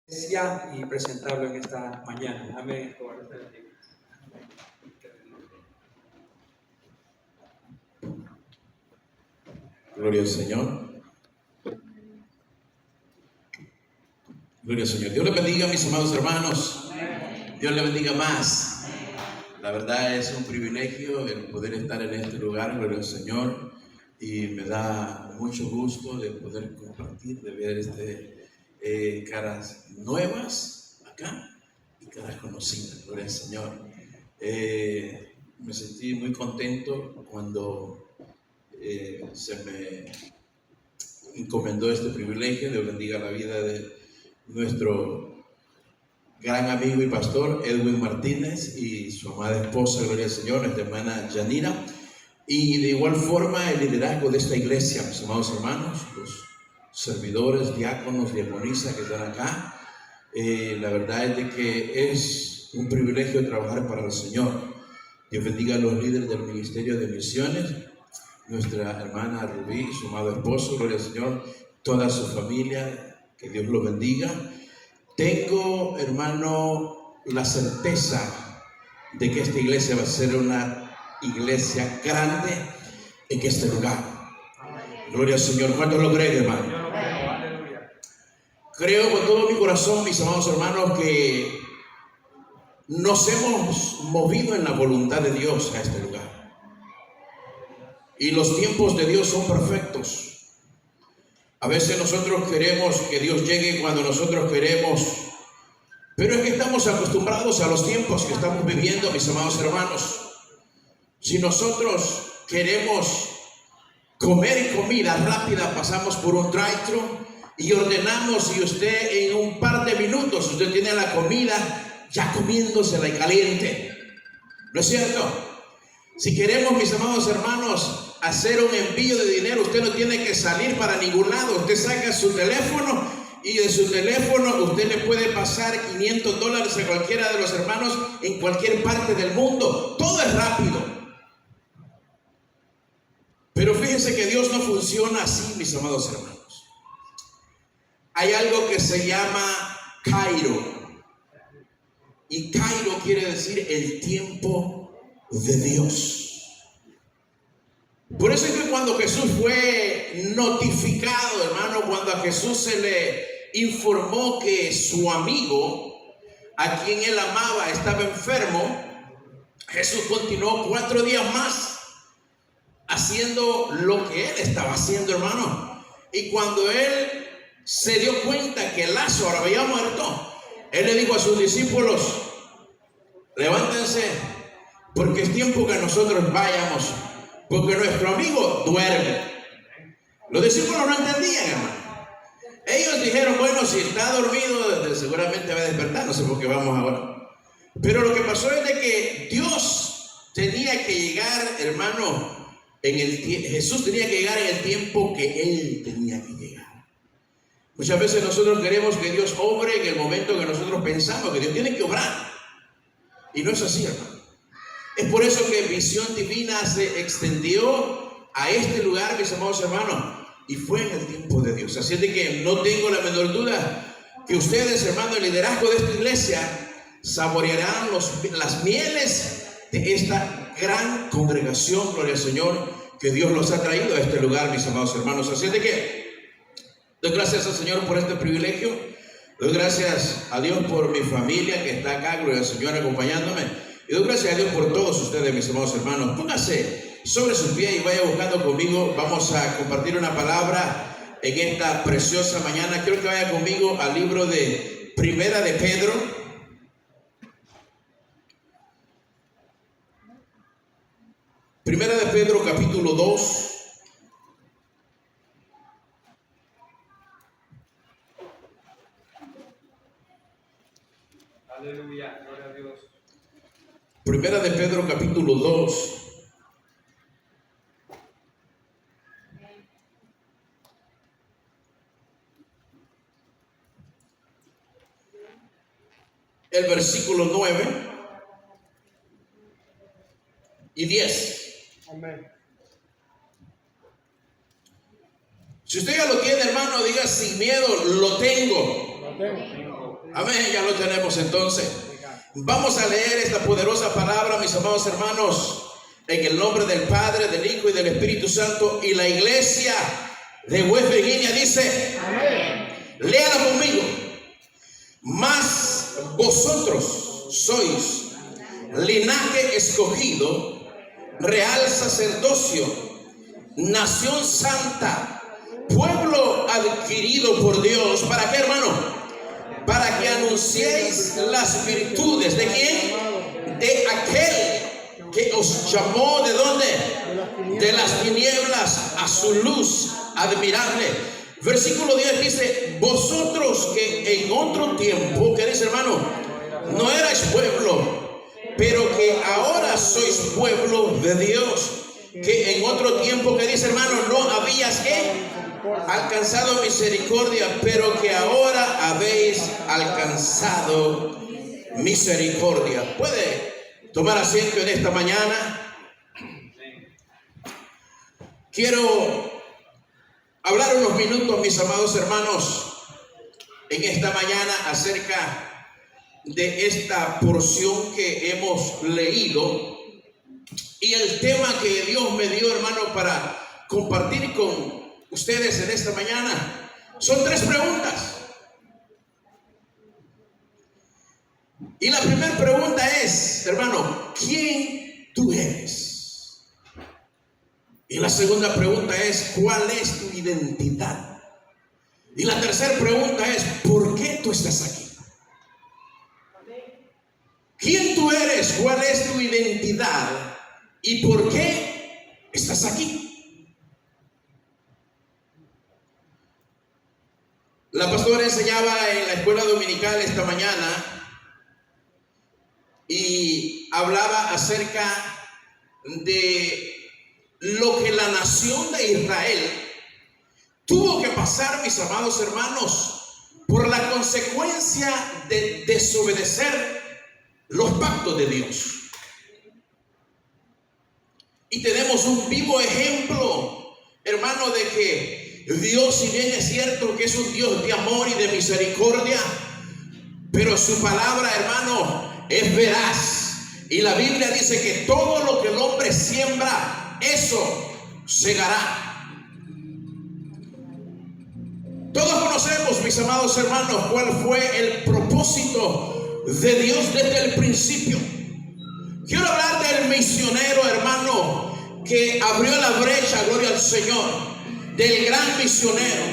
Y presentarlo en esta mañana. Amén. Gloria al Señor. Gloria al Señor. Dios les bendiga, mis amados hermanos. Dios les bendiga más. La verdad es un privilegio el poder estar en este lugar, gloria al Señor. Y me da mucho gusto de poder compartir, de ver caras nuevas acá y caras conocidas, gloria al Señor. Me sentí muy contento cuando se me encomendó este privilegio. Dios bendiga la vida de nuestro gran amigo y pastor Edwin Martínez y su amada esposa, gloria al Señor, nuestra hermana Yanira, y de igual forma el liderazgo de esta iglesia, mis amados hermanos, los servidores, diáconos, diaconisas que están acá. La verdad es de que es un privilegio trabajar para el Señor. Dios bendiga a los líderes del Ministerio de Misiones, nuestra hermana Rubí y su amado esposo, gloria al Señor, toda su familia, que Dios los bendiga. Tengo, hermano, la certeza de que esta iglesia va a ser una iglesia grande en este lugar. Gloria al Señor. ¿Cuántos lo creen, hermano? Creo con todo mi corazón, mis amados hermanos, que nos hemos movido en la voluntad de Dios a este lugar. Y los tiempos de Dios son perfectos. A veces nosotros queremos que Dios llegue cuando nosotros queremos, pero es que estamos acostumbrados a los tiempos que estamos viviendo, mis amados hermanos. Si nosotros queremos comer comida rápida, pasamos por un drive-thru y ordenamos, y usted en un par de minutos usted tiene la comida ya comiéndosela y caliente. ¿No es cierto? Si queremos, mis amados hermanos, hacer un envío de dinero, usted no tiene que salir para ningún lado. Usted saca su teléfono y de su teléfono usted le puede pasar $500 a cualquiera de los hermanos en cualquier parte del mundo. Todo es rápido. Pero fíjense que Dios no funciona así, mis amados hermanos. Hay algo que se llama Cairo. Y Cairo quiere decir el tiempo de Dios. Por eso es que cuando Jesús fue notificado, hermano, cuando a Jesús se le informó que su amigo, a quien él amaba, estaba enfermo, Jesús continuó 4 días más haciendo lo que él estaba haciendo, hermano. Y cuando él se dio cuenta que Lázaro había muerto, él le dijo a sus discípulos: levántense, porque es tiempo que nosotros vayamos, porque nuestro amigo duerme. Los discípulos no entendían, hermano. Ellos dijeron: bueno, si está dormido, seguramente va a despertar, no sé por qué vamos ahora. Pero lo que pasó es de que Dios tenía que llegar, hermano, Jesús tenía que llegar en el tiempo que Él tenía que llegar. Muchas veces nosotros queremos que Dios obre en el momento que nosotros pensamos que Dios tiene que obrar. Y no es así, hermano. Es por eso que Visión Divina se extendió a este lugar, mis amados hermanos, y fue en el tiempo de Dios. Así es de que no tengo la menor duda que ustedes, hermano, el liderazgo de esta iglesia, saborearán las mieles de esta gran congregación, gloria al Señor, que Dios los ha traído a este lugar, mis amados hermanos. Así es de que doy gracias al Señor por este privilegio. Doy gracias a Dios por mi familia que está acá, gloria al Señor, acompañándome. Y doy gracias a Dios por todos ustedes, mis hermanos hermanos. Póngase sobre sus pies y vaya buscando conmigo. Vamos a compartir una palabra en esta preciosa mañana. Quiero que vaya conmigo al libro de Primera de Pedro. Primera de Pedro, capítulo 2. Aleluya, gloria a Dios. Primera de Pedro, capítulo 2. El versículo 9 y 10. Amén. Si usted ya lo tiene, hermano, diga sin miedo: lo tengo. Amén, ya lo tenemos entonces. Vamos a leer esta poderosa palabra, mis amados hermanos, en el nombre del Padre, del Hijo y del Espíritu Santo. Y la iglesia de West Virginia dice, amén. Léala conmigo. Mas vosotros sois linaje escogido, real sacerdocio, nación santa, pueblo adquirido por Dios. ¿Para qué, hermano? Para que anunciéis las virtudes. ¿De quién? De aquel que os llamó. ¿De dónde? De las tinieblas a su luz admirable. Versículo 10 dice, vosotros que en otro tiempo, ¿qué dice, hermano? No erais pueblo, pero que ahora sois pueblo de Dios. Que en otro tiempo, ¿qué dice, hermano? No habías alcanzado misericordia, pero que ahora habéis alcanzado misericordia. ¿Puede tomar asiento en esta mañana? Quiero hablar unos minutos, mis amados hermanos, en esta mañana acerca de esta porción que hemos leído y el tema que Dios me dio, hermano, para compartir con ustedes en esta mañana. Son 3 preguntas. Y la primera pregunta es, hermano, ¿quién tú eres? Y la segunda pregunta es, ¿cuál es tu identidad? Y la tercera pregunta es, ¿por qué tú estás aquí? ¿Quién tú eres? ¿Cuál es tu identidad? ¿Y por qué estás aquí? La pastora enseñaba en la escuela dominical esta mañana y hablaba acerca de lo que la nación de Israel tuvo que pasar, mis amados hermanos, por la consecuencia de desobedecer los pactos de Dios. Y tenemos un vivo ejemplo, hermano, de que Dios, si bien es cierto que es un Dios de amor y de misericordia, pero su palabra, hermano, es veraz. Y la Biblia dice que todo lo que el hombre siembra, eso segará. Todos conocemos, mis amados hermanos, cuál fue el propósito de Dios desde el principio. Quiero hablar del misionero, hermano, que abrió la brecha, gloria al Señor, del gran misionero.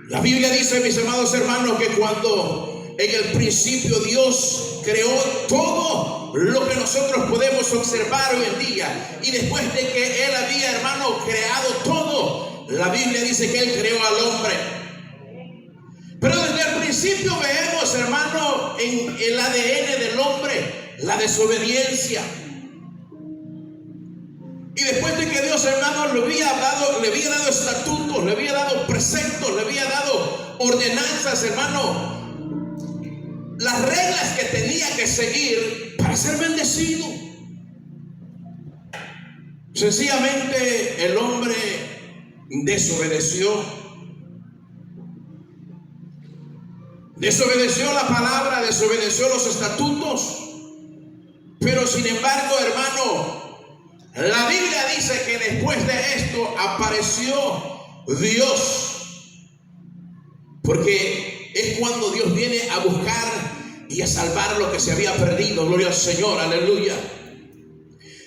La Biblia dice, mis amados hermanos, que cuando en el principio Dios creó todo lo que nosotros podemos observar hoy en día, y después de que Él había, hermano, creado todo, la Biblia dice que Él creó al hombre. Pero desde el principio vemos, hermano, en el ADN del hombre la desobediencia. Y después de que Dios, hermano, le había dado estatutos, le había dado preceptos, le había dado ordenanzas, hermano, las reglas que tenía que seguir para ser bendecido. Sencillamente el hombre desobedeció la palabra, desobedeció los estatutos. Pero sin embargo, hermano, la Biblia dice que después de esto apareció Dios, porque es cuando Dios viene a buscar y a salvar lo que se había perdido. Gloria al Señor, aleluya.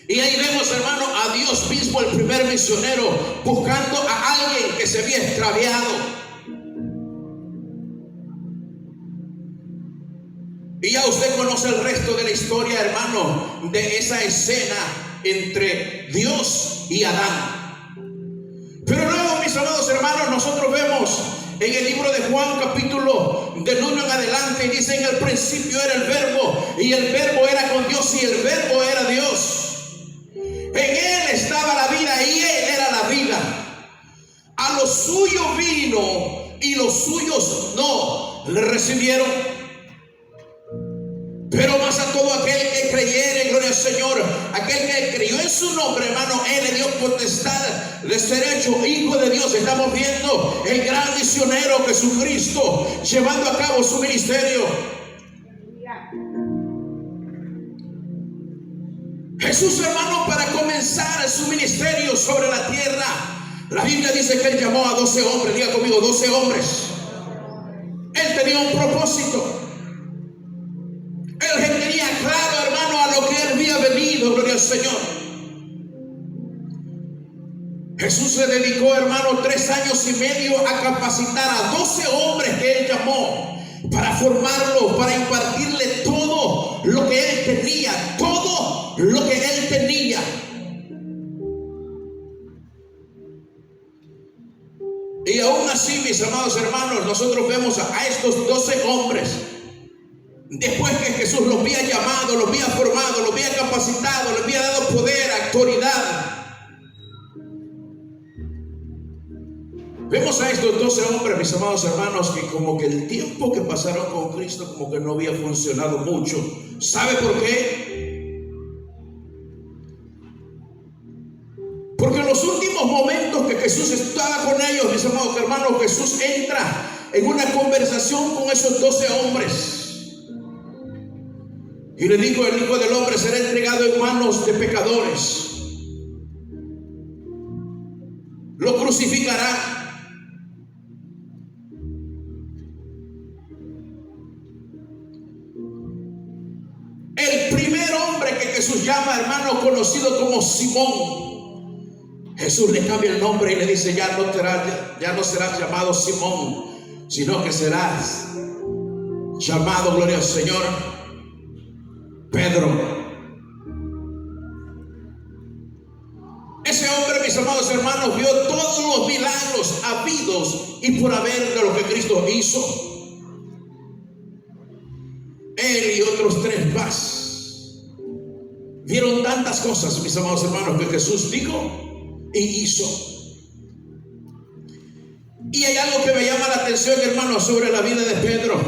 Y ahí vemos, hermano, a Dios mismo, el primer misionero, buscando a alguien que se había extraviado. Y ya usted conoce el resto de la historia, hermano, de esa escena entre Dios y Adán. Pero luego, mis amados hermanos, nosotros vemos en el libro de Juan, capítulo del 1 en adelante, y dice: en el principio era el verbo, y el verbo era con Dios, y el verbo era Dios. En Él estaba la vida, y Él era la vida. A los suyos vino, y los suyos no le recibieron. Pero más a todo aquel que creyere, gloria al Señor. Aquel que creyó en su nombre, hermano, Él le dio potestad de ser hecho hijo de Dios. Estamos viendo el gran misionero Jesucristo llevando a cabo su ministerio. Jesús, hermano, para comenzar su ministerio sobre la tierra, la Biblia dice que Él llamó a 12 hombres. Diga conmigo, 12 hombres. Él tenía un propósito. Él tenía claro, hermano, a lo que Él había venido. Gloria al Señor. Jesús se dedicó, hermano, 3 años y medio a capacitar a 12 hombres que Él llamó, para formarlos, para impartirle todo lo que Él tenía, todo lo que Él tenía. Y aún así, mis amados hermanos, nosotros vemos a estos 12 hombres, después que Jesús los había llamado, los había formado, los había capacitado, les había dado poder, autoridad. Vemos a estos 12 hombres, mis amados hermanos, que como que el tiempo que pasaron con Cristo como que no había funcionado mucho. ¿Sabe por qué? Porque en los últimos momentos que Jesús estaba con ellos, mis amados hermanos, Jesús entra en una conversación con esos 12 hombres. Y le dijo: el Hijo del Hombre será entregado en manos de pecadores. Lo crucificarán. El primer hombre que Jesús llama, hermano, conocido como Simón, Jesús le cambia el nombre y le dice: ya no serás llamado Simón, sino que serás llamado, gloria al Señor, Pedro. Ese hombre, mis amados hermanos, vio todos los milagros habidos y por haber de lo que Cristo hizo. Él y otros 3 más vieron tantas cosas, mis amados hermanos, que Jesús dijo y hizo. Y hay algo que me llama la atención, hermanos, sobre la vida de Pedro.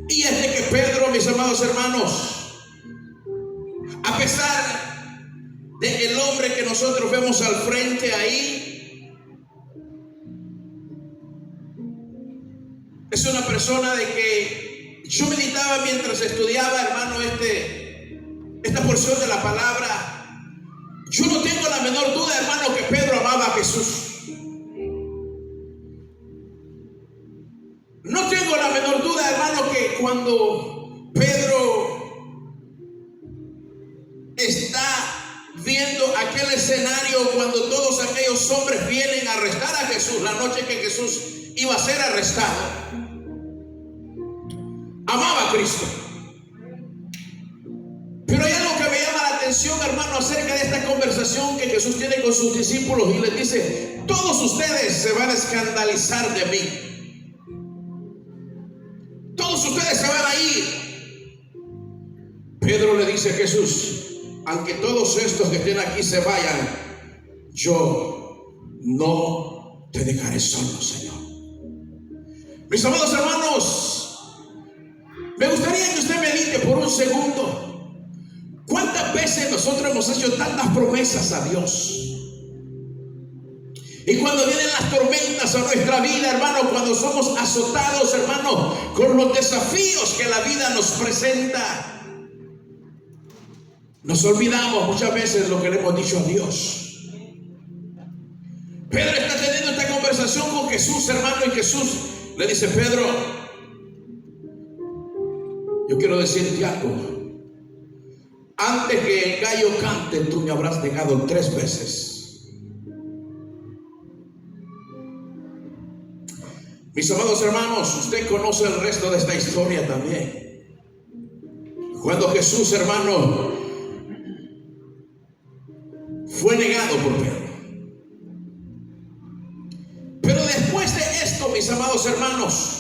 Y es de que Pedro, mis amados hermanos, a pesar de el hombre que nosotros vemos al frente ahí, es una persona de que yo meditaba mientras estudiaba, hermano, esta porción de la palabra. Yo no tengo la menor duda, hermano, que Pedro amaba a Jesús. No tengo la menor duda, hermano, que cuando Pedro está viendo aquel escenario, cuando todos aquellos hombres vienen a arrestar a Jesús, la noche que Jesús iba a ser arrestado, amaba a Cristo. Pero hay algo que me llama la atención, hermano, acerca de esta conversación que Jesús tiene con sus discípulos, y les dice: todos ustedes se van a escandalizar de mí, todos ustedes se van a ir. Pedro le dice a Jesús: aunque todos estos que estén aquí se vayan, yo no te dejaré solo, Señor. Mis amados hermanos, me gustaría que usted medite por un segundo. ¿Cuántas veces nosotros hemos hecho tantas promesas a Dios? Y cuando vienen las tormentas a nuestra vida, hermano, cuando somos azotados, hermano, con los desafíos que la vida nos presenta, nos olvidamos muchas veces lo que le hemos dicho a Dios. Pedro está teniendo esta conversación con Jesús, hermano, y Jesús le dice: Pedro, yo quiero decirte algo. Antes que el gallo cante, tú me habrás negado 3 veces. Mis amados hermanos, usted conoce el resto de esta historia también. Cuando Jesús, hermano, fue negado por Pedro. Pero después de esto, mis amados hermanos,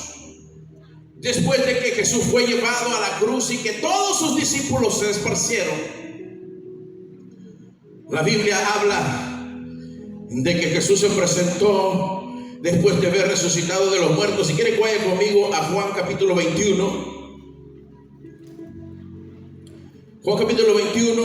después de que Jesús fue llevado a la cruz y que todos sus discípulos se esparcieron, la Biblia habla de que Jesús se presentó después de haber resucitado de los muertos. Si quiere, vaya conmigo a Juan capítulo 21. Juan capítulo 21.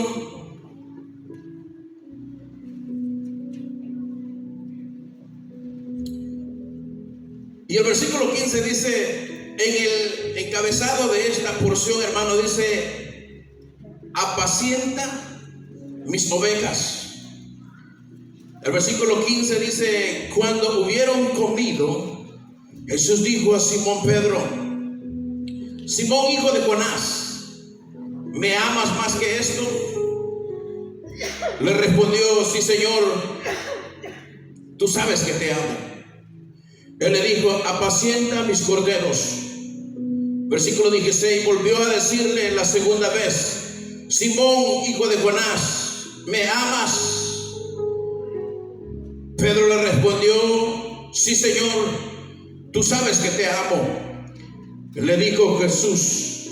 Y el versículo 15 dice, en el encabezado de esta porción, hermano, dice: apacienta mis ovejas. El versículo 15 dice: cuando hubieron comido, Jesús dijo a Simón Pedro: Simón, hijo de Jonás, ¿me amas más que esto? Le respondió: sí, Señor, tú sabes que te amo. Él le dijo: apacienta mis corderos. Versículo 16, volvió a decirle la segunda vez: Simón, hijo de Jonás, ¿me amas? Pedro le respondió: sí, Señor, tú sabes que te amo. Le dijo Jesús: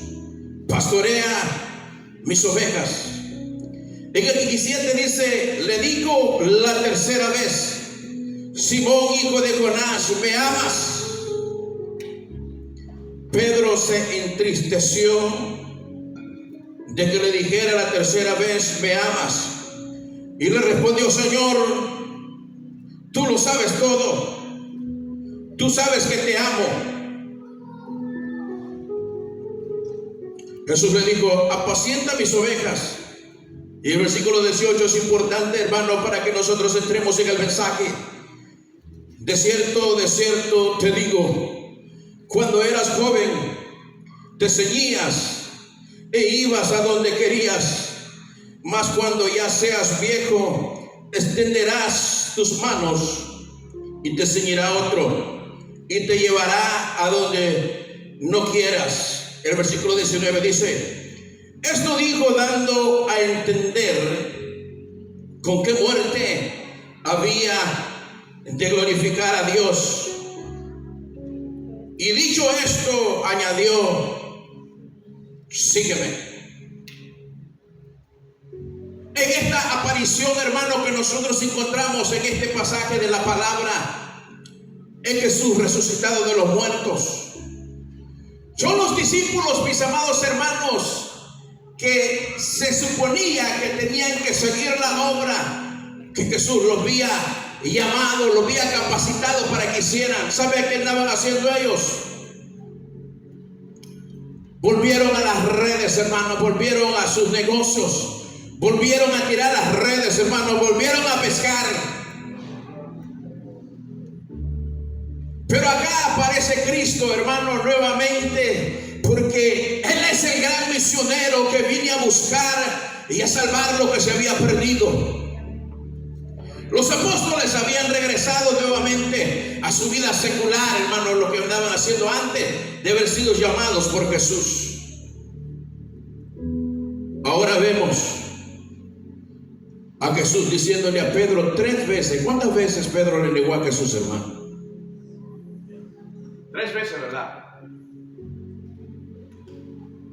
pastorea mis ovejas. En el 17 dice: le dijo la tercera vez: Simón, hijo de Jonás, ¿me amas? Pedro se entristeció de que le dijera la tercera vez: ¿me amas? Y le respondió: Señor, tú lo sabes todo, tú sabes que te amo. Jesús le dijo: apacienta mis ovejas. Y el versículo 18 es importante, hermano, para que nosotros entremos en el mensaje. De cierto te digo, cuando eras joven te ceñías e ibas a donde querías, mas cuando ya seas viejo extenderás tus manos y te ceñirá otro y te llevará a donde no quieras. El versículo 19 dice: esto dijo dando a entender con qué muerte había de glorificar a Dios. Y dicho esto, añadió: sígueme. En esta aparición, hermano, que nosotros encontramos en este pasaje de la palabra, es Jesús resucitado de los muertos. Son los discípulos, mis amados hermanos, que se suponía que tenían que seguir la obra que Jesús los había llamado, los había capacitado para que hicieran. ¿Sabe qué andaban haciendo ellos? Volvieron a las redes, hermano, volvieron a sus negocios, volvieron a tirar las redes, hermano, volvieron a pescar. Pero acá aparece Cristo, hermano, nuevamente, porque Él es el gran misionero que vine a buscar y a salvar lo que se había perdido. Los apóstoles habían regresado nuevamente a su vida secular, hermano, lo que andaban haciendo antes de haber sido llamados por Jesús. Ahora vemos a Jesús diciéndole a Pedro 3 veces. ¿Cuántas veces Pedro le negó a Jesús, hermano? 3 veces, ¿verdad?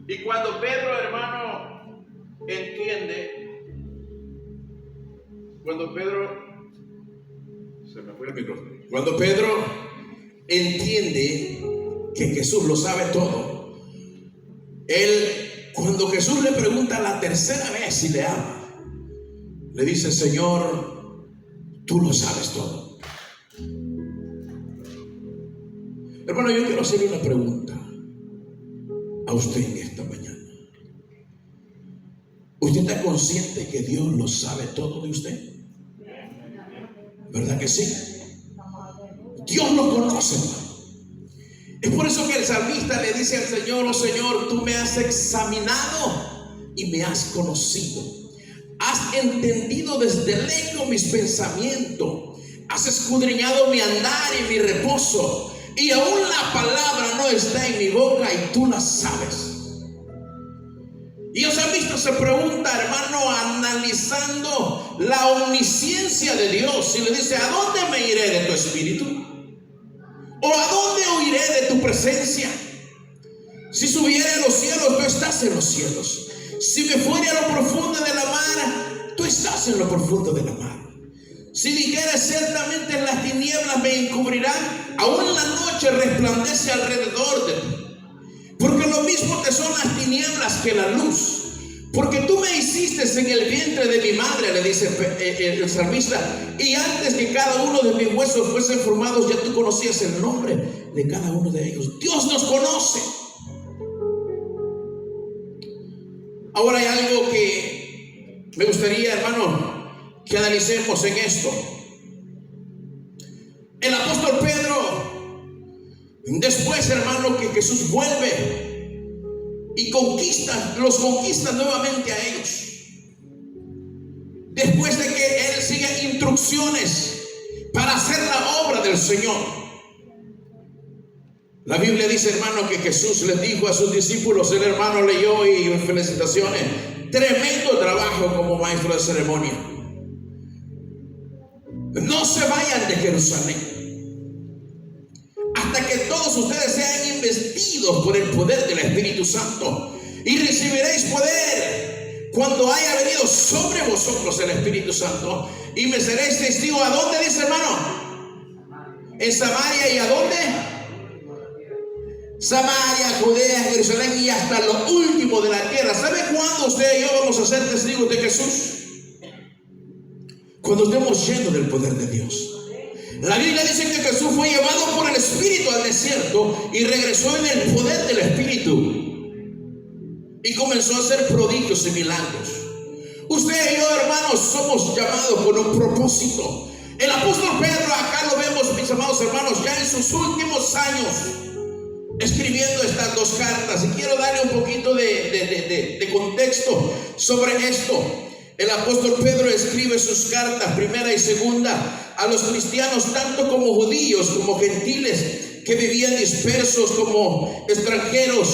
Y cuando Pedro, hermano, entiende, cuando Pedro entiende que Jesús lo sabe todo, cuando Jesús le pregunta la tercera vez si le ama, le dice: Señor, tú lo sabes todo. Hermano, yo quiero hacerle una pregunta a usted en esta mañana. ¿Usted está consciente que Dios lo sabe todo de usted? ¿Verdad que sí? Dios lo conoce, hermano. Es por eso que el salmista le dice al Señor: oh Señor, tú me has examinado y me has conocido. Has entendido desde lejos mis pensamientos. Has escudriñado mi andar y mi reposo. Y aún la palabra no está en mi boca y tú la sabes. Y el salmista se pregunta, hermano, analizando la omnisciencia de Dios, y le dice: ¿a dónde me iré de tu espíritu? ¿O a dónde huiré de tu presencia? Si subiera a los cielos, tú estás en los cielos. Si me fuera a lo profundo de la mar, tú estás en lo profundo de la mar. Si dijera: ciertamente las tinieblas me encubrirán, aún la noche resplandece alrededor de ti. Porque lo mismo te son las tinieblas que la luz. Porque tú me hiciste en el vientre de mi madre, le dice el salmista, y antes que cada uno de mis huesos fuesen formados, ya tú conocías el nombre de cada uno de ellos. Dios nos conoce. Ahora hay algo que me gustaría, hermano, que analicemos en esto. El apóstol Pedro, después, hermano, que Jesús vuelve y los conquista nuevamente a ellos. Después de que él sigue instrucciones para hacer la obra del Señor. La Biblia dice, hermano, que Jesús les dijo a sus discípulos, el hermano leyó y felicitaciones, tremendo trabajo como maestro de ceremonia. No se vayan de Jerusalén hasta que todos ustedes sean investidos por el poder del Espíritu Santo, y recibiréis poder cuando haya venido sobre vosotros el Espíritu Santo, y me seréis testigo. ¿A dónde dice, hermano? En Samaria. ¿Y a dónde? Samaria, Judea, Jerusalén y hasta lo último de la tierra. ¿Sabe cuándo usted y yo vamos a ser testigos de Jesús? Cuando estemos llenos del poder de Dios. La Biblia dice que Jesús fue llevado por el Espíritu al desierto y regresó en el poder del Espíritu y comenzó a hacer prodigios y milagros. Usted y yo, hermanos, somos llamados con un propósito. El apóstol Pedro, acá lo vemos, mis amados hermanos, ya en sus últimos años escribiendo estas dos cartas, y quiero darle un poquito de contexto sobre esto. El apóstol Pedro escribe sus cartas, primera y segunda, a los cristianos, tanto como judíos como gentiles, que vivían dispersos como extranjeros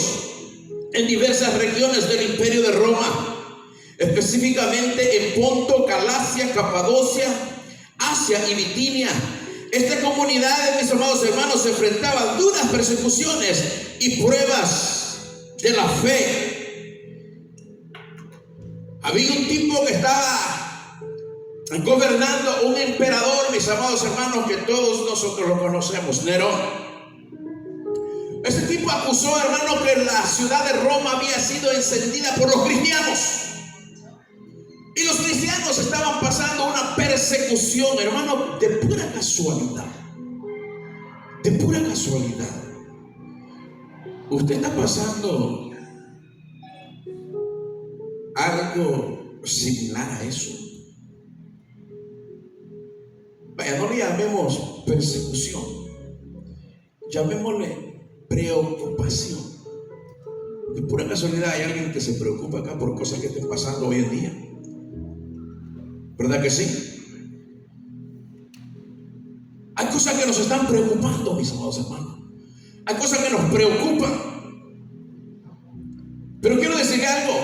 en diversas regiones del imperio de Roma, específicamente en Ponto, Galacia, Capadocia, Asia y Bitinia. Esta comunidad, mis amados hermanos, se enfrentaba a duras persecuciones y pruebas de la fe. Había un tipo que estaba gobernando, un emperador, mis amados hermanos, que todos nosotros lo conocemos, Nerón. Este tipo acusó, hermano, que la ciudad de Roma había sido encendida por los cristianos. Y los cristianos estaban pasando una persecución, hermano, de pura casualidad. De pura casualidad. Usted está pasando algo similar a eso. Vaya, no le llamemos persecución, llamémosle preocupación. De pura casualidad hay alguien que se preocupa acá por cosas que estén pasando hoy en día, ¿verdad que sí? Hay cosas que nos están preocupando, mis amados hermanos. Hay cosas que nos preocupan. Pero quiero decir algo,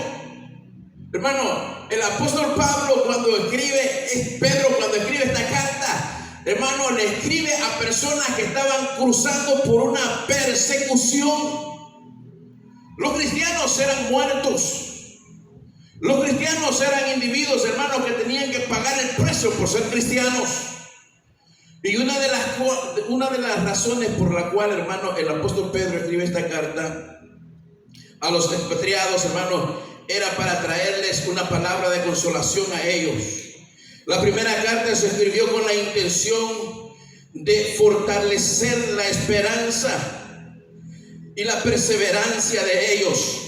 hermano. El apóstol Pablo, cuando escribe, Pedro, cuando escribe esta carta, hermano, le escribe a personas que estaban cruzando por una persecución. Los cristianos eran muertos. Los cristianos eran individuos, hermanos, que tenían que pagar el precio por ser cristianos. Y una de las razones por la cual, hermano, el apóstol Pedro escribe esta carta a los expatriados, hermano, era para traerles una palabra de consolación a ellos. La primera carta se escribió con la intención de fortalecer la esperanza y la perseverancia de ellos.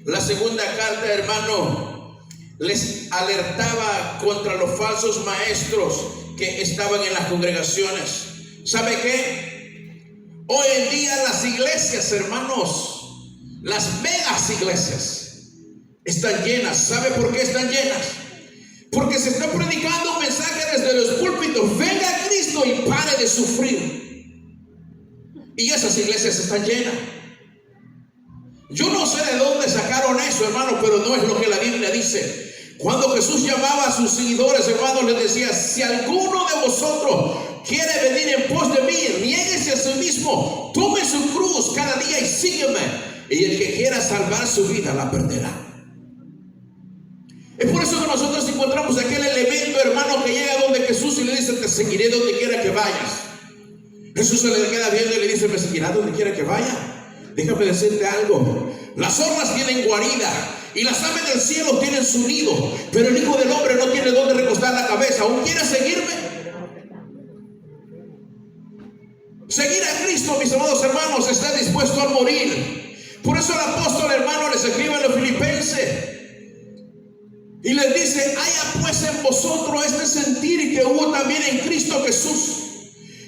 La segunda carta, hermano, les alertaba contra los falsos maestros que estaban en las congregaciones. ¿Sabe qué? Hoy en día las iglesias, hermanos, las megas iglesias están llenas. ¿Sabe por qué están llenas? Porque se está predicando un mensaje desde los púlpitos: venga a Cristo y pare de sufrir. Y esas iglesias están llenas. Yo no sé de dónde sacaron eso, hermano, pero no es lo que la Biblia dice. Cuando Jesús llamaba a sus seguidores, hermanos, les decía: si alguno de vosotros quiere venir en pos de mí, niéguese a sí mismo, tome su cruz cada día y sígueme. Y el que quiera salvar su vida la perderá. Es por eso que nosotros encontramos aquel elemento, hermano, que llega donde Jesús y le dice: te seguiré donde quiera que vayas. Jesús se le queda viendo y le dice: me seguirá donde quiera que vaya. Déjame decirte algo: las zorras tienen guarida y las aves del cielo tienen su nido, pero el Hijo del Hombre no tiene dónde recostar la cabeza. ¿Aún quieres seguirme? Seguir a Cristo, mis amados hermanos, está dispuesto a morir. Por eso el apóstol, hermano, les escribe a los filipenses y les dice: haya pues en vosotros este sentir que hubo también en Cristo Jesús,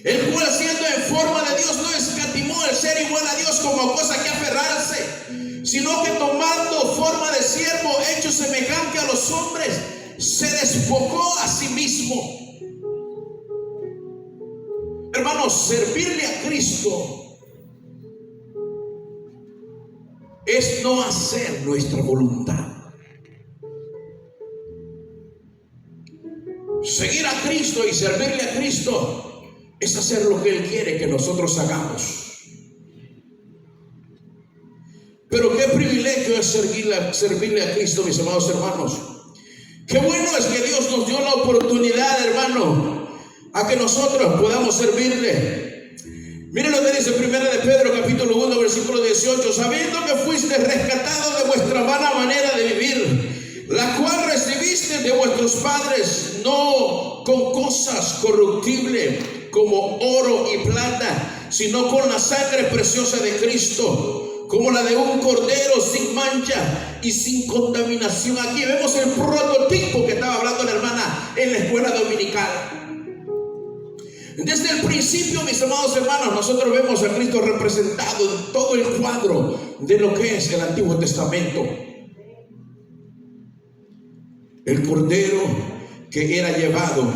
el cual siendo en forma de Dios no escatimó el ser igual a Dios como cosa que aferrarse, sino que tomando forma de siervo, hecho semejante a los hombres, se despojó a sí mismo. Hermanos, servirle a Cristo es no hacer nuestra voluntad. Seguir a Cristo y servirle a Cristo es hacer lo que Él quiere que nosotros hagamos. Pero qué privilegio es servirle a Cristo, mis amados hermanos. Qué bueno es que Dios nos dio la oportunidad, hermano, a que nosotros podamos servirle. Miren lo que dice 1 de Pedro capítulo 1 versículo 18: sabiendo que fuiste rescatado de vuestra vana manera de vivir, la cual recibiste de vuestros padres, no con cosas corruptibles como oro y plata, sino con la sangre preciosa de Cristo, como la de un cordero sin mancha y sin contaminación. Aquí vemos el prototipo que estaba hablando la hermana en la escuela dominical. Desde el principio, mis amados hermanos, nosotros vemos a Cristo representado en todo el cuadro de lo que es el Antiguo Testamento. El cordero que era llevado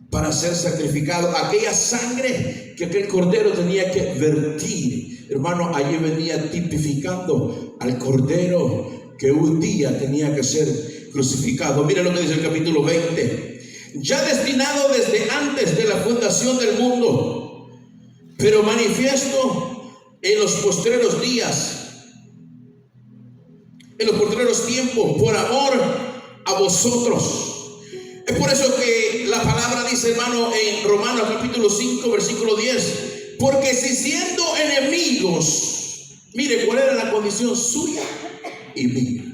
para ser sacrificado, aquella sangre que aquel cordero tenía que vertir, hermano, allí venía tipificando al cordero que un día tenía que ser crucificado. Mira lo que dice el capítulo 20: ya destinado desde antes de la fundación del mundo, pero manifiesto en los postreros días, en los postreros tiempos, por amor a vosotros. Es por eso que la palabra dice, hermano, en Romanos capítulo 5 versículo 10: porque si siendo enemigos, mire cuál era la condición suya y mía.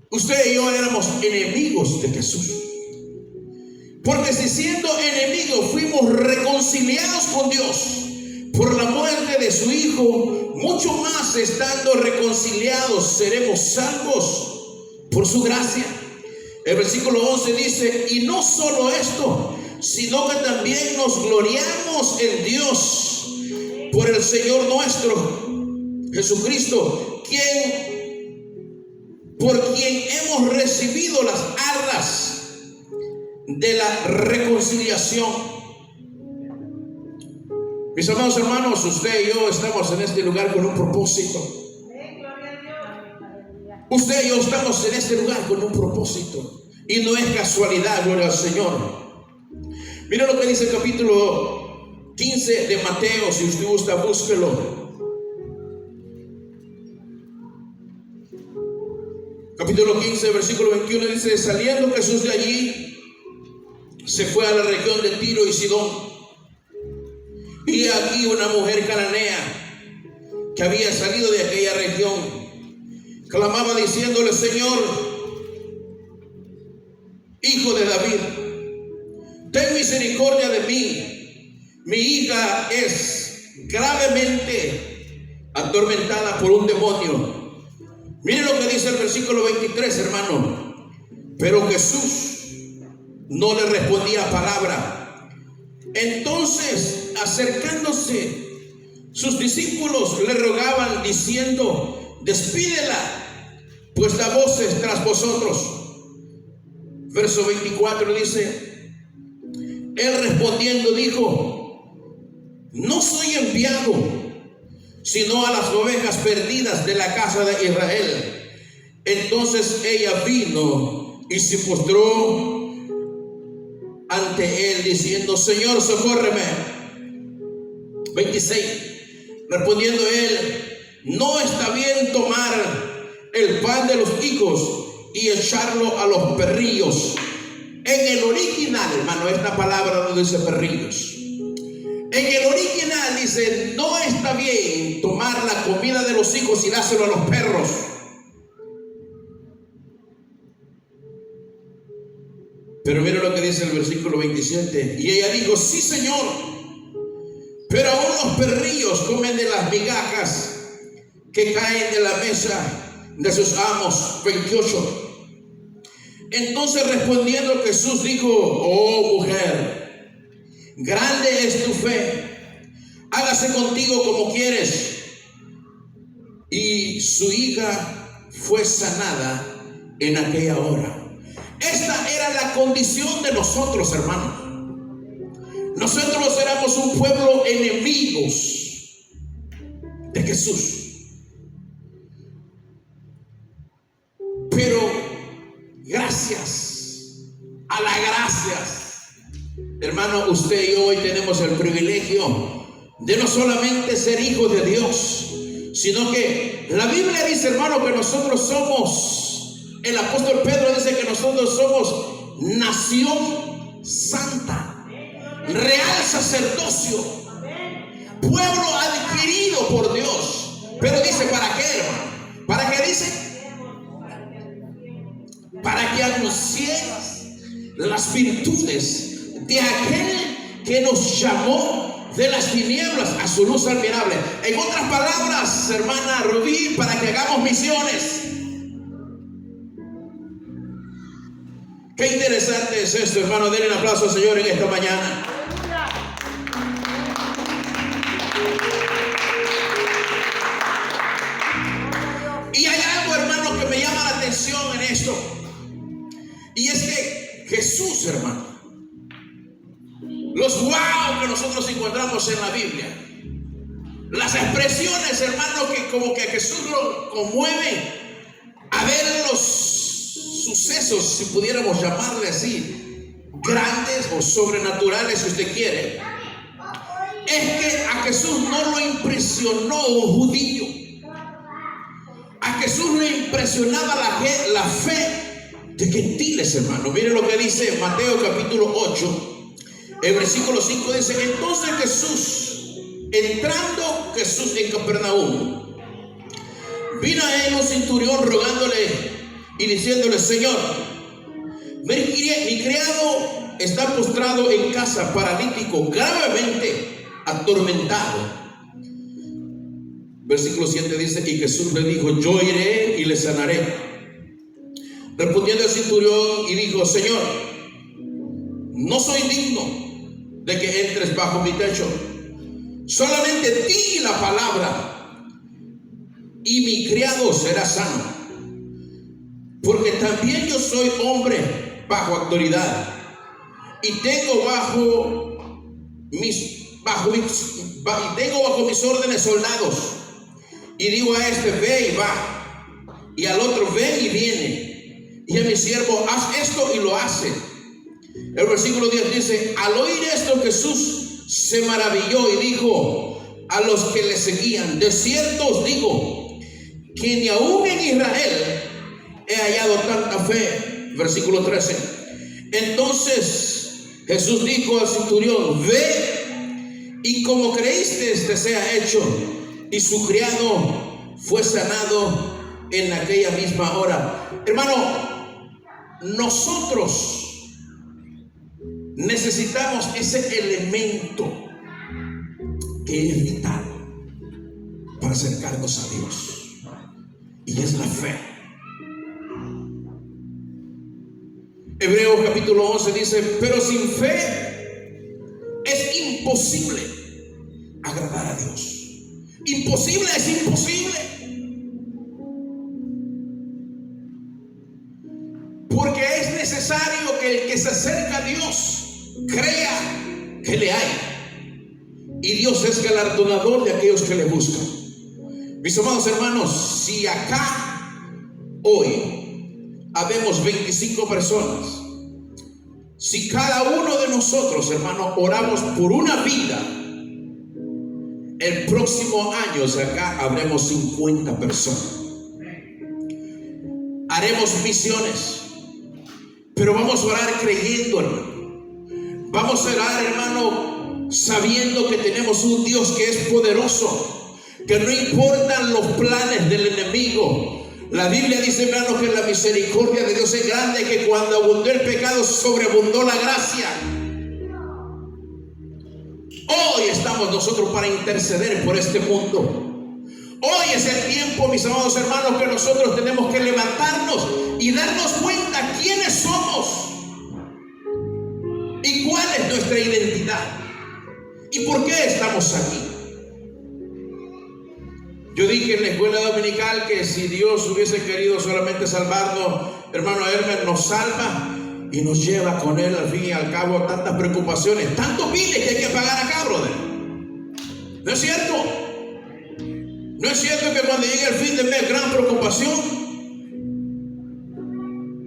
Usted y yo éramos enemigos de Jesús. Porque si siendo enemigos fuimos reconciliados con Dios por la muerte de su Hijo, mucho más estando reconciliados seremos salvos por su gracia. El versículo 11 dice: y no solo esto, sino que también nos gloriamos en Dios por el Señor nuestro Jesucristo, por quien hemos recibido las arras de la reconciliación. Mis amados hermanos, usted y yo estamos en este lugar con un propósito. Usted y yo estamos en este lugar con un propósito, y no es casualidad, gloria al Señor. Mira lo que dice el capítulo 15 de Mateo, si usted gusta, búsquelo. Capítulo 15, versículo 21 dice: saliendo Jesús de allí, se fue a la región de Tiro y Sidón. Y aquí una mujer cananea que había salido de aquella región clamaba diciéndole: Señor, Hijo de David, ten misericordia de mí. Mi hija es gravemente atormentada por un demonio. Mire lo que dice el versículo 23, hermano. Pero Jesús no le respondía palabra. Entonces, acercándose, sus discípulos le rogaban diciendo: despídela, pues la voz es tras vosotros. Verso 24 dice: él respondiendo dijo: no soy enviado sino a las ovejas perdidas de la casa de Israel. Entonces ella vino y se postró ante él diciendo: Señor, socórreme. 26. Respondiendo él: no está bien tomar el pan de los hijos y echarlo a los perrillos. En el original, hermano, esta palabra no dice perrillos. En el original dice, no está bien tomar la comida de los hijos y dárselo a los perros. Pero mira lo que dice el versículo 27. Y ella dijo, sí, Señor, pero aún los perrillos comen de las migajas que caen de la mesa de sus amos. 28. Entonces respondiendo Jesús dijo, oh mujer, grande es tu fe, hágase contigo como quieres. Y su hija fue sanada en aquella hora. Esta era la condición de nosotros, hermanos. Nosotros éramos un pueblo enemigos de Jesús. Pero gracias a la gracias, hermano, usted y yo hoy tenemos el privilegio de no solamente ser hijos de Dios, sino que la Biblia dice, hermano, que nosotros somos, el apóstol Pedro dice que nosotros somos nación santa, real sacerdocio, pueblo adquirido por Dios. Pero dice, ¿para qué, hermano? ¿Para qué dice? Para que anunciemos las virtudes de aquel que nos llamó de las tinieblas a su luz admirable. En otras palabras, hermana Rubí, para que hagamos misiones. Qué interesante es esto, hermano. Denle un aplauso al Señor en esta mañana. Y hay algo, hermano, que me llama la atención en esto. Y es que Jesús, hermano, los wow que nosotros encontramos en la Biblia, las expresiones, hermano, que como que a Jesús lo conmueven a ver los sucesos, si pudiéramos llamarle así, grandes o sobrenaturales, si usted quiere, es que a Jesús no lo impresionó un judío. A Jesús le impresionaba la fe de gentiles, hermano. Mire lo que dice Mateo capítulo 8, el versículo 5 dice, entonces entrando Jesús en Capernaum, vino a él un centurión rogándole y diciéndole, Señor, mi criado está postrado en casa, paralítico, gravemente atormentado. Versículo 7 dice, y Jesús le dijo, yo iré y le sanaré. Respondiendo el centurión y dijo, Señor, no soy digno de que entres bajo mi techo. Solamente di la palabra y mi criado será sano. Porque también yo soy hombre bajo autoridad y tengo bajo mis órdenes soldados. Y digo a este, ve y va, y al otro, ve y viene, y a mi siervo, haz esto, y lo hace. El versículo 10 dice, al oír esto Jesús se maravilló y dijo a los que le seguían, de cierto os digo que ni aún en Israel he hallado tanta fe. Versículo 13. Entonces Jesús dijo al centurión, ve y como creíste te sea hecho. Y su criado fue sanado en aquella misma hora. Hermano, nosotros necesitamos ese elemento que es vital para acercarnos a Dios, y es la fe. Hebreos capítulo 11 dice, pero sin fe es imposible agradar a Dios. Imposible es imposible. Porque es necesario que el que se acerca a Dios crea que le hay. Y Dios es galardonador de aquellos que le buscan. Mis amados hermanos, si acá hoy habemos 25 personas, si cada uno de nosotros, hermanos, oramos por una vida, el próximo año acá habremos 50 personas. Haremos misiones, pero vamos a orar creyendo, hermano. Vamos a orar, hermano, sabiendo que tenemos un Dios que es poderoso, que no importan los planes del enemigo. La Biblia dice, hermanos, que la misericordia de Dios es grande, que cuando abundó el pecado sobreabundó la gracia. Hoy estamos nosotros para interceder por este mundo. Hoy es el tiempo, mis amados hermanos, que nosotros tenemos que levantarnos y darnos cuenta quiénes somos y cuál es nuestra identidad y por qué estamos aquí. Yo dije en la escuela dominical que si Dios hubiese querido solamente salvarnos, hermano Hermes nos salva y nos lleva con él al fin y al cabo tantas preocupaciones, tantos biles que hay que pagar acá, brother. ¿No es cierto? ¿No es cierto que cuando llegue el fin de mes, gran preocupación?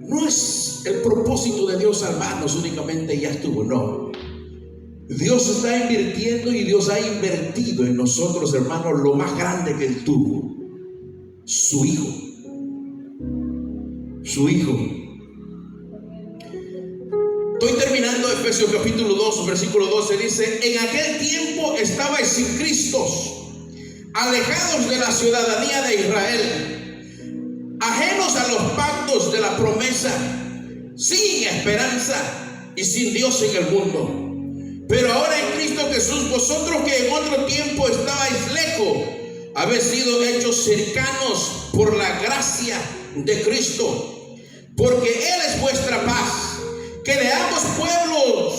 No es el propósito de Dios salvarnos únicamente y ya estuvo, no. Dios está invirtiendo y Dios ha invertido en nosotros, hermanos, lo más grande que Él tuvo: su Hijo. Su Hijo. Estoy terminando Efesios capítulo 2, versículo 12. Dice: en aquel tiempo estabais sin Cristo, alejados de la ciudadanía de Israel, ajenos a los pactos de la promesa, sin esperanza y sin Dios en el mundo. Pero ahora en Cristo Jesús, vosotros que en otro tiempo estabais lejos, habéis sido hechos cercanos por la gracia de Cristo, porque Él es vuestra paz, que de ambos pueblos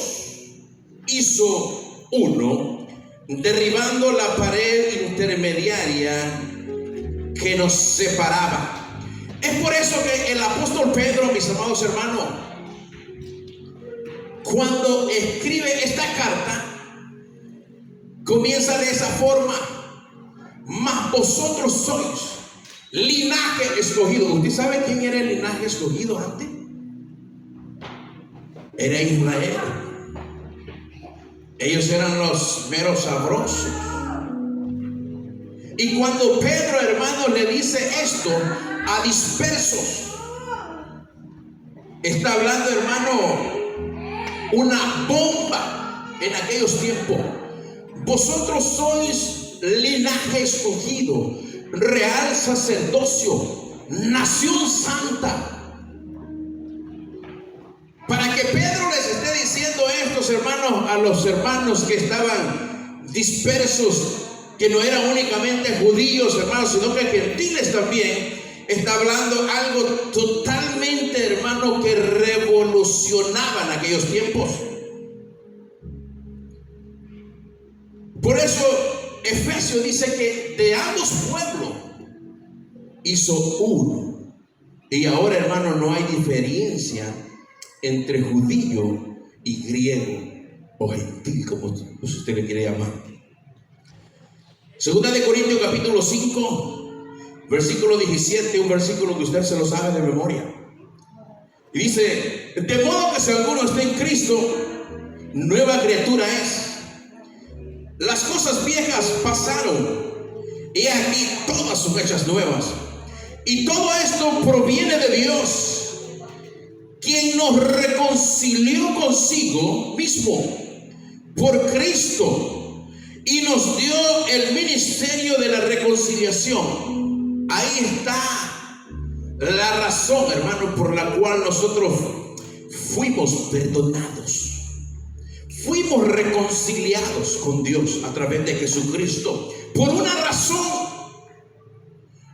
hizo uno, derribando la pared intermediaria que nos separaba. Es por eso que el apóstol Pedro, mis amados hermanos, cuando escribe esta carta, comienza de esa forma: mas vosotros sois linaje escogido. ¿Usted sabe quién era el linaje escogido antes? Era Israel. Ellos eran los meros sabrosos. Y cuando Pedro, hermano, le dice esto a dispersos, está hablando, hermano, una bomba en aquellos tiempos. Vosotros sois linaje escogido, real sacerdocio, nación santa. Para que Pedro les esté diciendo estos hermanos a los hermanos que estaban dispersos, que no eran únicamente judíos, hermanos, sino que gentiles también, está hablando algo totalmente, hermano, que revolucionaba en aquellos tiempos. Por eso Efesios dice que de ambos pueblos hizo uno. Y ahora, hermano, no hay diferencia entre judío y griego o gentil, como usted le quiere llamar. Segunda de Corintios capítulo 5, versículo 17, un versículo que usted se lo sabe de memoria. Y dice: de modo que si alguno está en Cristo, nueva criatura es. Las cosas viejas pasaron, y aquí todas son hechas nuevas. Y todo esto proviene de Dios, quien nos reconcilió consigo mismo por Cristo y nos dio el ministerio de la reconciliación. Ahí está la razón, hermano, por la cual nosotros fuimos perdonados. Fuimos reconciliados con Dios a través de Jesucristo por una razón.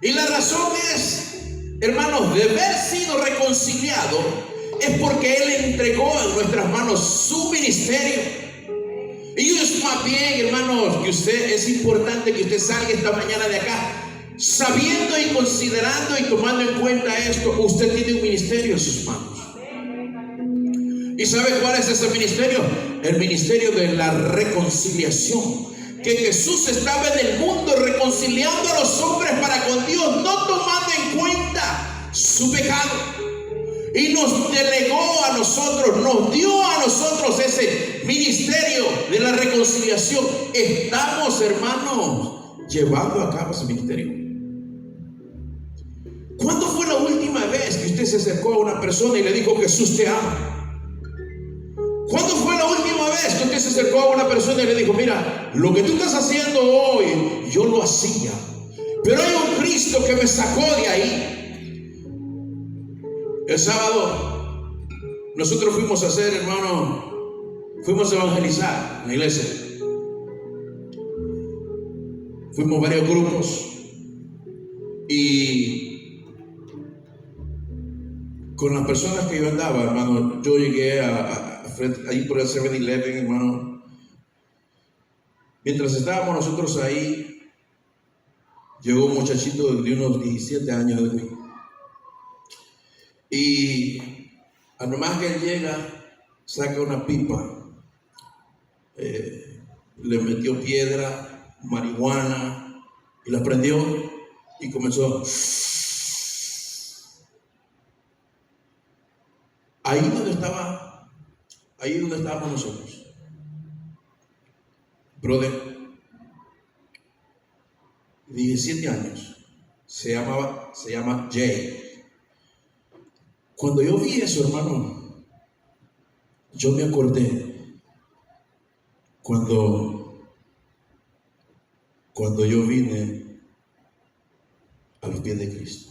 Y la razón es, hermanos, de haber sido reconciliado es porque Él entregó en nuestras manos su ministerio. Y es más bien, hermanos, que es importante que usted salga esta mañana de acá sabiendo y considerando y tomando en cuenta esto. Usted tiene un ministerio en sus manos. ¿Y sabe cuál es ese ministerio? El ministerio de la reconciliación. Que Jesús estaba en el mundo reconciliando a los hombres para con Dios, no tomando en cuenta su pecado. Y nos delegó a nosotros, nos dio a nosotros ese ministerio de la reconciliación. Estamos, hermanos, llevando a cabo ese ministerio. ¿Cuándo fue la última vez que usted se acercó a una persona y le dijo: Jesús te ama? ¿Cuándo fue la última vez esto, que se acercó a una persona y le dijo: mira, lo que tú estás haciendo hoy, yo lo hacía, pero hay un Cristo que me sacó de ahí. El sábado nosotros fuimos a hacer, hermano, fuimos a evangelizar en la iglesia. Fuimos varios grupos y con las personas que yo andaba, hermano, yo llegué ahí por el 7-Eleven, hermano. Mientras estábamos nosotros ahí, llegó un muchachito de unos 17 años de mí. Y a nomás que él llega, saca una pipa, le metió piedra, marihuana, y la prendió y comenzó. Ahí donde estábamos nosotros, brother, 17 años, se llama Jay. Cuando yo vi eso, hermano, yo me acordé cuando yo vine a los pies de Cristo.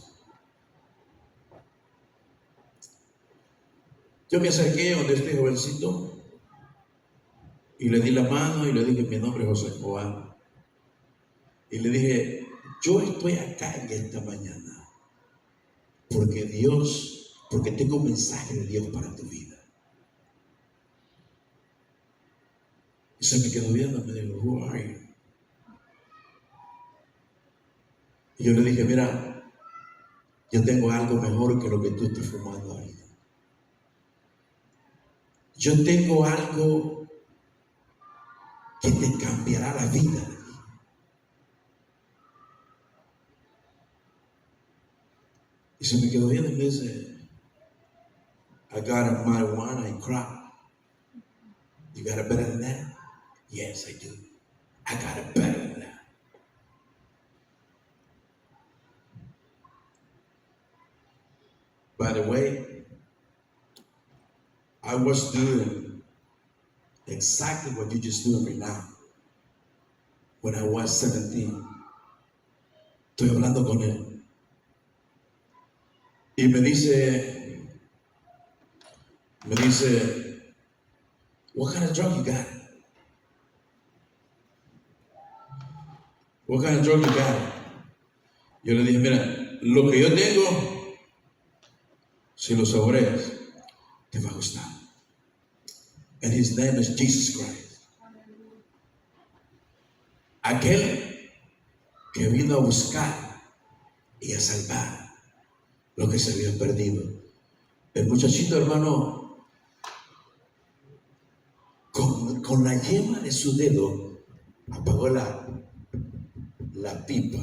Yo me acerqué donde este jovencito y le di la mano y le dije: mi nombre es José Joan. Y le dije: yo estoy acá en esta mañana porque tengo un mensaje de Dios para tu vida. Y se me quedó viendo, me dijo: who are you? Y yo le dije: mira, yo tengo algo mejor que lo que tú estás fumando ahorita. Yo tengo algo que te cambiará la vida. Y se me quedó viendo y me dice: I got a marijuana and crack. You got it better than that? Yes, I do. I got it better than that. By the way, I was doing exactly what you're just doing right now. When I was 17, estoy hablando con él. Y me dice, what kind of drug you got? What kind of drug you got? Yo le dije: mira, lo que yo tengo, si lo saboreas, te va a gustar. And his name is Jesus Christ. Aquel que vino a buscar y a salvar lo que se había perdido. El muchachito, hermano, con la yema de su dedo apagó la pipa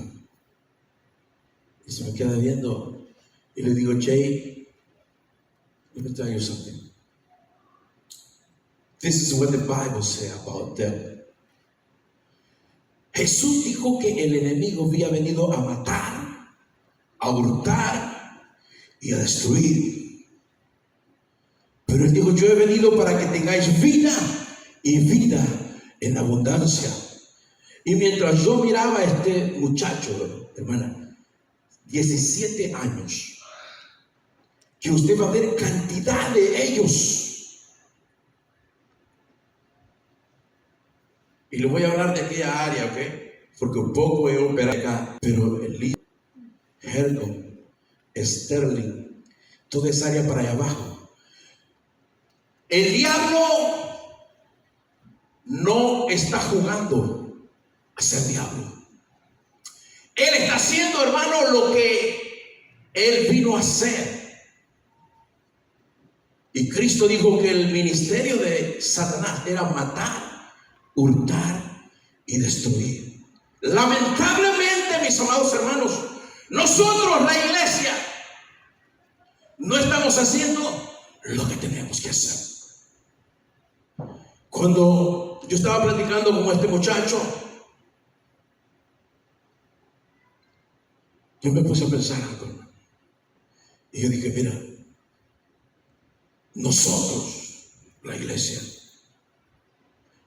y se me queda viendo y le digo: Jay, let me tell you something. This is what the Bible says about them. Jesús dijo que el enemigo había venido a matar, a hurtar y a destruir. Pero él dijo: yo he venido para que tengáis vida y vida en abundancia. Y mientras yo miraba a este muchacho, hermana, 17 años, que usted va a ver cantidad de ellos. Y le voy a hablar de aquella área, ¿ok? Porque un poco he operado acá, pero el líder, Hergon, Sterling, toda esa área para allá abajo. El diablo no está jugando a ser diablo. Él está haciendo, hermano, lo que él vino a hacer. Y Cristo dijo que el ministerio de Satanás era matar, hurtar y destruir. Lamentablemente, mis amados hermanos, nosotros, la iglesia, no estamos haciendo lo que tenemos que hacer. Cuando yo estaba platicando con este muchacho, yo me puse a pensar algo. Y yo dije: mira, nosotros, la iglesia,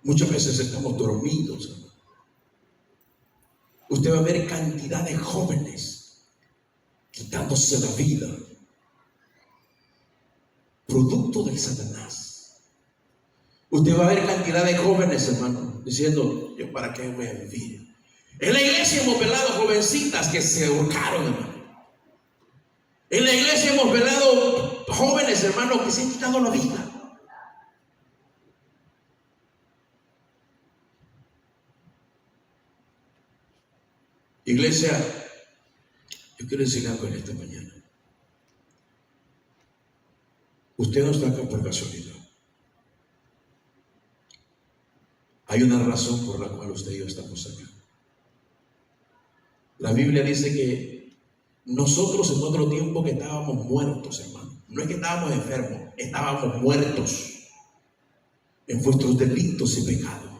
Muchas veces estamos dormidos. Usted va a ver cantidad de jóvenes quitándose la vida, producto del Satanás. Usted va a ver cantidad de jóvenes, hermano, diciendo: yo para qué voy a vivir. En la iglesia hemos velado jovencitas que se ahorcaron, hermano. En la iglesia hemos velado jóvenes, hermano, que se han quitado la vida. Iglesia, yo quiero decir algo en esta mañana. Usted no está acá por casualidad. Hay una razón por la cual usted y yo estamos acá. La Biblia dice que nosotros en otro tiempo que estábamos muertos, hermano. No es que estábamos enfermos, estábamos muertos en vuestros delitos y pecados.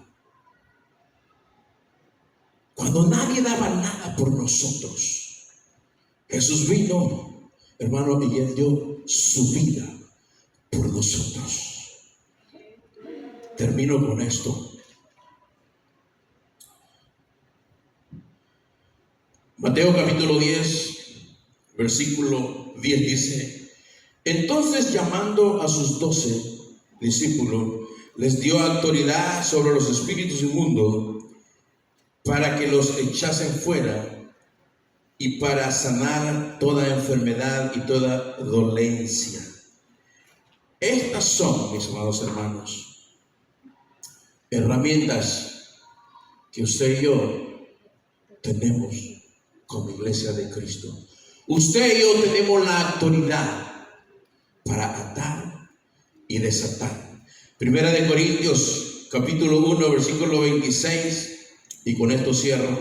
Cuando nadie daba nada por nosotros, Jesús vino, hermano, y Él dio su vida por nosotros. Termino con esto. Mateo capítulo 10, versículo 10 dice: entonces, llamando a sus 12 discípulos, les dio autoridad sobre los espíritus inmundos para que los echasen fuera y para sanar toda enfermedad y toda dolencia. Estas son, mis amados hermanos, herramientas que usted y yo tenemos como iglesia de Cristo. Usted y yo tenemos la autoridad para atar y desatar. Primera de Corintios capítulo 1 versículo 26, y con esto cierro.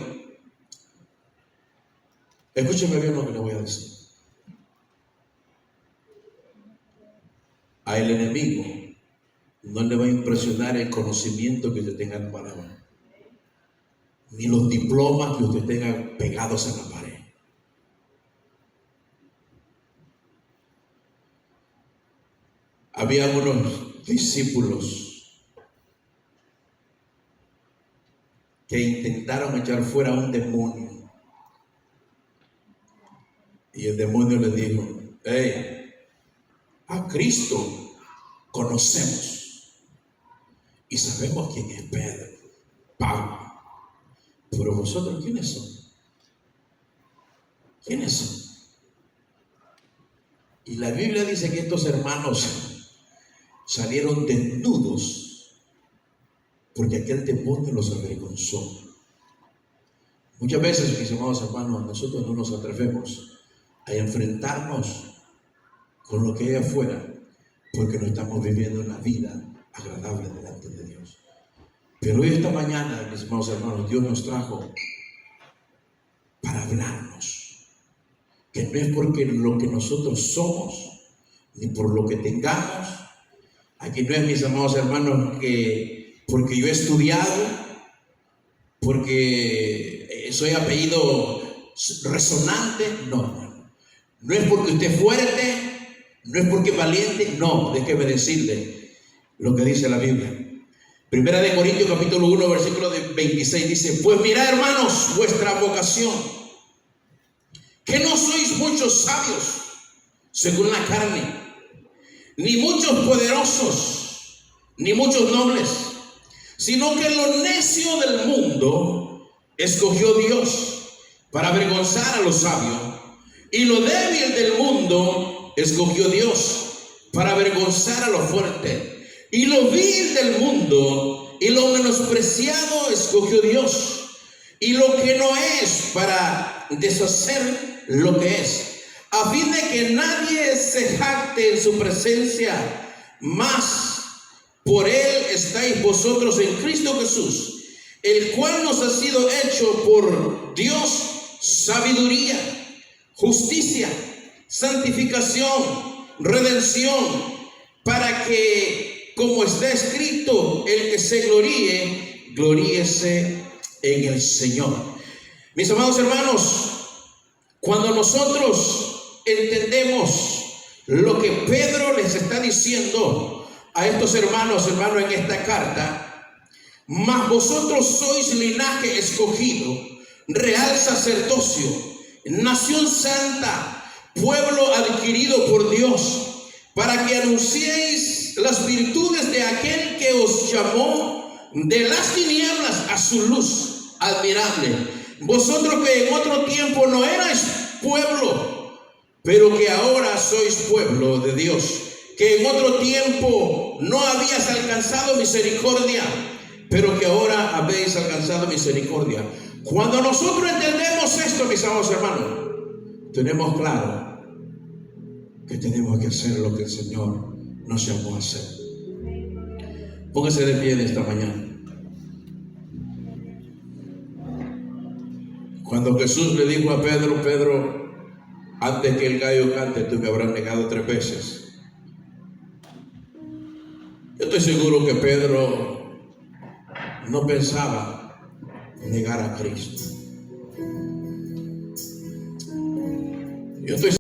Escúcheme bien lo que le voy a decir. A el enemigo no le va a impresionar el conocimiento que usted tenga en la palabra, ni los diplomas que usted tenga pegados en la pared. Había unos discípulos que intentaron echar fuera a un demonio, y el demonio les dijo: hey, a Cristo conocemos y sabemos quién es Pedro, Pablo, pero vosotros, ¿quiénes son? ¿Quiénes son? Y la Biblia dice que estos hermanos salieron desnudos porque aquel demonio los avergonzó. Muchas veces, mis amados hermanos, nosotros no nos atrevemos a enfrentarnos con lo que hay afuera, porque no estamos viviendo una vida agradable delante de Dios. Pero hoy, esta mañana, mis amados hermanos, Dios nos trajo para hablarnos que no es porque lo que nosotros somos, ni por lo que tengamos. Aquí no es, mis amados hermanos, que porque yo he estudiado, porque soy apellido resonante. No es porque usted es fuerte, no es porque es valiente. No, déjeme decirle lo que dice la Biblia. Primera de Corintios capítulo 1 versículo 26 dice: pues mirad, hermanos, vuestra vocación, que no sois muchos sabios según la carne, ni muchos poderosos, ni muchos nobles, sino que lo necio del mundo escogió Dios para avergonzar a los sabios, y lo débil del mundo escogió Dios para avergonzar a lo fuerte, y lo vil del mundo y lo menospreciado escogió Dios, y lo que no es, para deshacer lo que es, a fin de que nadie se jacte en su presencia. Mas por Él estáis vosotros en Cristo Jesús, el cual nos ha sido hecho por Dios sabiduría, justicia, santificación, redención, para que, como está escrito, el que se gloríe, gloríese en el Señor. Mis amados hermanos, cuando nosotros entendemos lo que Pedro les está diciendo a estos hermanos, en esta carta, mas vosotros sois linaje escogido, real sacerdocio, nación santa, pueblo adquirido por Dios, para que anunciéis las virtudes de aquel que os llamó de las tinieblas a su luz admirable. Vosotros que en otro tiempo no erais pueblo, pero que ahora sois pueblo de Dios, que en otro tiempo no habías alcanzado misericordia, pero que ahora habéis alcanzado misericordia. Cuando nosotros entendemos esto, mis amados hermanos, tenemos claro que tenemos que hacer lo que el Señor nos llamó a hacer. Póngase de pie en esta mañana. Cuando Jesús le dijo a Pedro: Pedro, antes que el gallo cante, tú me habrás negado 3 veces. Yo estoy seguro que Pedro no pensaba negar a Cristo. Yo estoy